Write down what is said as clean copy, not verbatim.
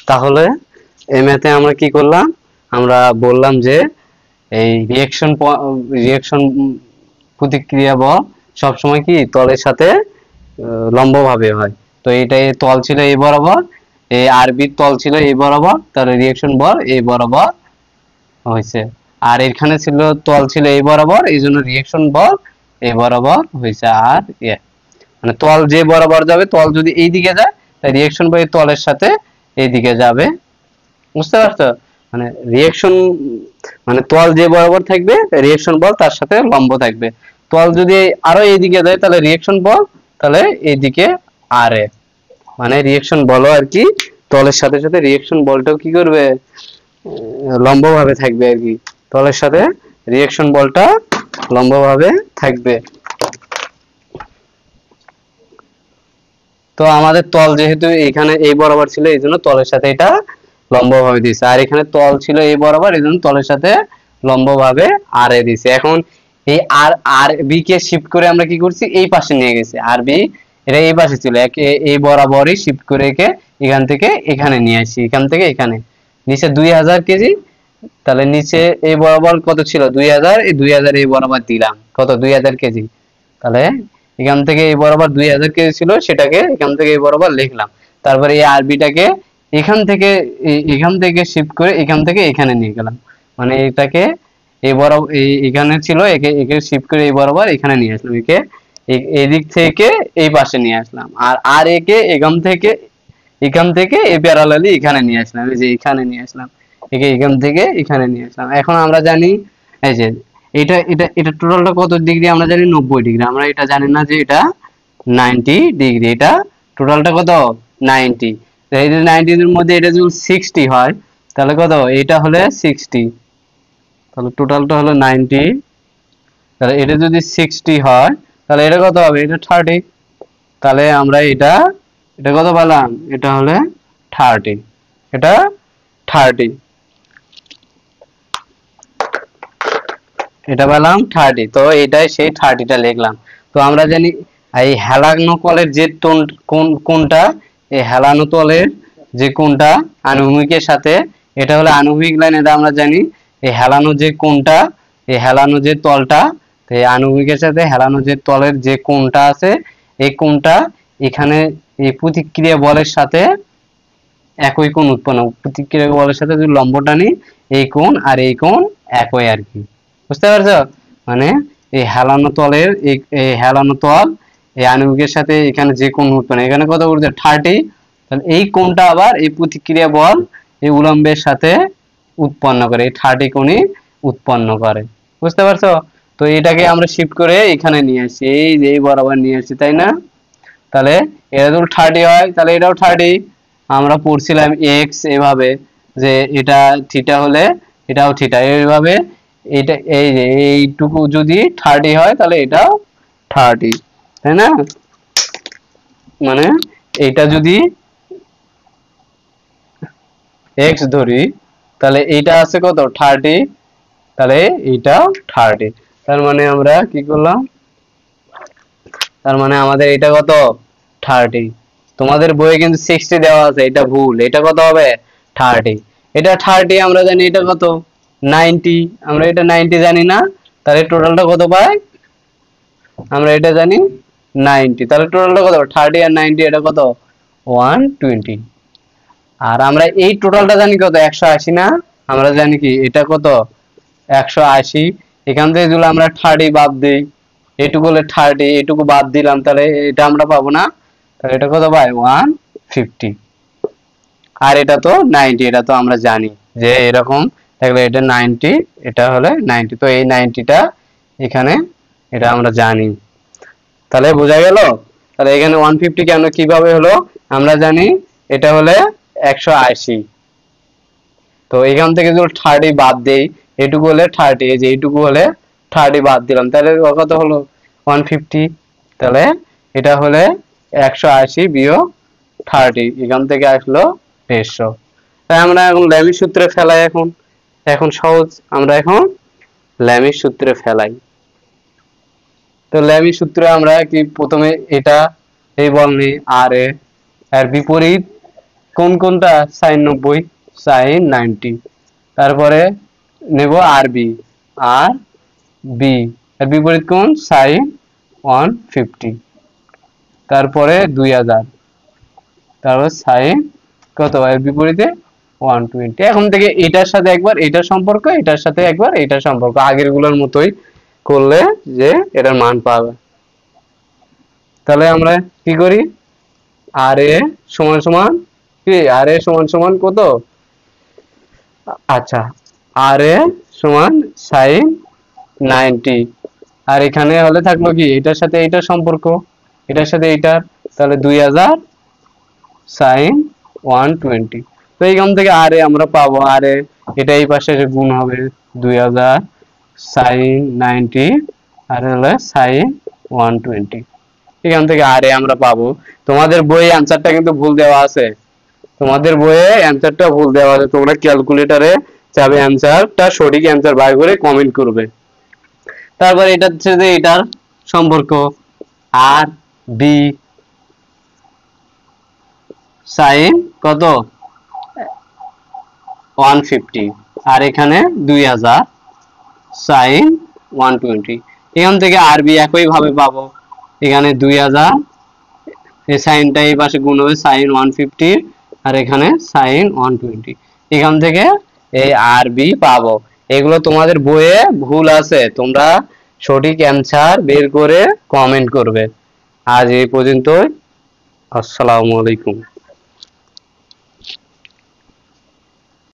তাহলে এই ম্যাথে আমরা কি করলাম, আমরা বললাম যে এই রিঅ্যাকশন প্রতিক্রিয়া বল সবসময় কি তলের সাথে লম্বভাবে হয়। তো এটা তল ছিল এই বরাবর, এই আরবির তল ছিল এই বরাবর, তাহলে রিঅ্যাকশন বল এই বরাবর হয়েছে। আর এখানে ছিল তল ছিল এই বরাবর, এই জন্য রিঅ্যাকশন বল এই বরাবর হয়েছে। আর মানে তল যে বরাবর যাবে, তল যদি এই দিকে যায় তাই রিঅ্যাকশন বল তলের সাথে এই দিকে যাবে। বুঝতে পারছো? মানে রিঅ্যাকশন মানে তল যে বরাবর থাকবে রিঅ্যাকশন বল তার সাথে লম্ব থাকবে। তল যদি আরো এইদিকে যায় তাহলে রিঅ্যাকশন বল তাহলে এইদিকে আর মানে রিঅ্যাকশন বলও আর কি তলের সাথে সাথে রিঅ্যাকশন বলটাও কি করবে, লম্বভাবে থাকবে আর কি। তলের সাথে রিঅ্যাকশন বলটা লম্বভাবে থাকবে। তো আমাদের তল যেহেতু এখানে এই বরাবর ছিল এই জন্য তলের সাথে এটা লম্বভাবে দিয়েছে, আর এখানে তল ছিল এই বরাবর এই জন্য তলের সাথে লম্বভাবে আর এ দিয়েছে। এখন এই আর আর বি কে শিফট করে আমরা কি করছি, এই পাশে নিয়ে গেছি। আর বি এটা এই পাশে ছিল, এই বরাবরই শিফট করে একে এখান থেকে এখানে নিয়ে আসি, এখান থেকে এখানে নিচে 2000 কেজি। তাহলে নিচে এই বরাবর কত ছিল 2000, এই 2000 এই বরাবর দিলাম কত 2000 কেজি। তাহলে এখান থেকে এই বরাবর 2000 কেজি ছিল, সেটাকে এখান থেকে এই বরাবর লিখলাম। তারপরে এই আরবিটাকে এখান থেকে শিফট করে এখান থেকে এখানে নিয়ে গেলাম, মানে এটাকে এই বরাবর এখানে ছিল, একে একে শিফট করে এই বরাবর এখানে নিয়ে আসলাম, একে এই দিক থেকে এই পাশে নিয়ে আসলাম। আর একে এখান থেকে এই প্যারালালি এখানে নিয়ে আসলাম, এই যে এখানে নিয়ে আসলাম, একে এখান থেকে এখানে নিয়ে আসলাম। এখন আমরা জানি এই যে এটা এটা এটা টোটালটা কত ডিগ্রি আমরা জানি 90 ডিগ্রি। আমরা এটা জানি না যে এটা 90 ডিগ্রি, এটা টোটালটা কত 90। তো এই যে 90 এর মধ্যে এটা যদি 60 হয় তাহলে কত, এটা হলে 60, তাহলে টোটালটা হলো 90। তাহলে এটা যদি 60 হয় তাহলে এটা কত হবে, এটা 30। তাহলে আমরা এটা এটা কত পেলাম, এটা হলে 30, এটা 30, এটা পেলাম 30। তো এটাই সেই 30টা লিখলাম। তো আমরা জানি এই হেলানো তলের যে কোনটা, এই হেলানো তলের যে কোনটা আনুভূমিকের সাথে, এটা হলো আনুভূমিক লাইন, এটা আমরা জানি। এই হেলানো যে কোনটা, এই হেলানো যে তলটা, এই আনুভূমিকের সাথে হেলানো যে তলের যে কোনটা আছে, এই কোনটা এখানে এই প্রতিক্রিয়া বলের সাথে একই কোণ উৎপন্ন, প্রতিক্রিয়া বলের সাথে যদি লম্ব টানি এই কোণ আর এই কোণ একই আর কি। বুঝতে পারছো? মানে এই হেলানো তলের এই হেলানো তল এই আণবিকের সাথে এখানে যে কোণ উৎপন্ন, এখানে কত করছে 30, তাহলে এই কোণটা আবার এই প্রতিক্রিয়া বল এই উলম্বের সাথে উৎপন্ন করে, এই 30 কোণই উৎপন্ন করে। বুঝতে পারছো? তো এটাকে আমরা শিফট করে এখানে নিয়ে আসি, এই যে এই বরাবর নিয়ে আসি, তাই না? তাহলে এটা যদি 30 হয় তাহলে এটাও 30। আমরা পড়ছিলাম এক্স এভাবে যে এটা থিটা হলে এটাও থিটা, এইভাবে এটা এই যে এইটুকু যদি 30 হয় তাহলে এটাও 30, তাই না? মানে এটা যদি এক্স ধরি তাহলে এইটা আছে কত 30, তাহলে এইটাও 30। তার মানে আমরা কি করলাম, তার মানে আমাদের এটা কত 30। তোমাদের বইয়ে কিন্তু 60 দেওয়া আছে, এটা ভুল, এটা কত হবে 30। এটা 30 আমরা জানি, এটা কত 90, আমরা এটা 90 জানি না, তাহলে টোটালটা কত পাই, আমরা এটা জানি 90, তাহলে টোটালটা কত 30 আর 90 এটা কত 120। আর আমরা এই টোটালটা জানি কত 180 না, আমরা জানি কি এটা কত 180। এখান থেকে যদি আমরা 30 বাদ দিই, এটুকু হলে 30, এটুকু বাদ দিলাম, তাহলে এটা আমরা পাবো না, তাহলে এটা কত পাই 150। আর এটা তো 90, এটা তো আমরা জানি যে এরকম থাকলে এটা 90, এটা হলে 90, তো এই 90টা এখানে এটা আমরা জানি। তাহলে বোঝা গেল? তাহলে এখানে 150 কেন কিভাবে হলো, আমরা জানি এটা হলে 180। তো এখান থেকে যদি 30 বাদ দেই, এটুকু হলে 30, এই যে এইটুকু হলে 30 বাদ দিলাম, তাহলে কত হলো 150। তাহলে এটা হলে 180 বিয়োগ 30, এখান থেকে আসলো 150। তাই আমরা এখন ল্যামির সূত্রে ফেলাই। এখন এখন সহজ, আমরা এখন ল্যামির সূত্রে ফেলাই। তো ল্যামির সূত্রে আমরা কি প্রথমে এটা এই বল নিই আর এর বিপরীত কোনটা sin 90 sin 90 তারপরে নেব আরবি আর বি এর বিপরীত কোণ sin 150 তারপরে 2000 তারপর sin কত এর বিপরীতে 120 এখন থেকে এটার সাথে একবার এটার সম্পর্ক এটার সাথে একবার এটার সম্পর্ক আগের গুলোর মতোই করলে যে এটার মান পাবে তাহলে আমরা কি করি আর এ সমান সমান কি আর এ সমান সমান কত আচ্ছা আর এ সমান sin 90 আর এখানে হলে থাকলো কি এটার সাথে এটার সম্পর্ক এটার সাথে এটার তাহলে 2000 sin 120 তো এইখান থেকে আর এ আমরা পাবো আর এ এটা এই পাশে গুণ হবে 2000 sin 90 আর হলো sin 120 এখান থেকে আর এ আমরা পাবো তোমাদের বইয়ে অ্যানসারটা কিন্তু ভুল দেওয়া আছে তোমাদের বইয়ে অ্যানসারটা ভুল দেওয়া আছে তোমরা ক্যালকুলেটরে যাবে অ্যানসারটা সঠিক অ্যানসার বাই করে কমেন্ট করবে তারপর এটা হচ্ছে যে এটার সম্পর্ক আর বি sin কত 150 আর এখানে 2000 sin 120 এখান থেকে আরবি একই ভাবে পাবো এখানে 2000 এই সাইনটা এই পাশে গুণ হবে sin 150 আর এখানে sin 120 এখান থেকে এই আরবি পাবো এগুলো তোমাদের বইয়ে ভুল আছে তোমরা সঠিক অ্যানসার বের করে কমেন্ট করবে আজ এই পর্যন্তই আসসালামু আলাইকুম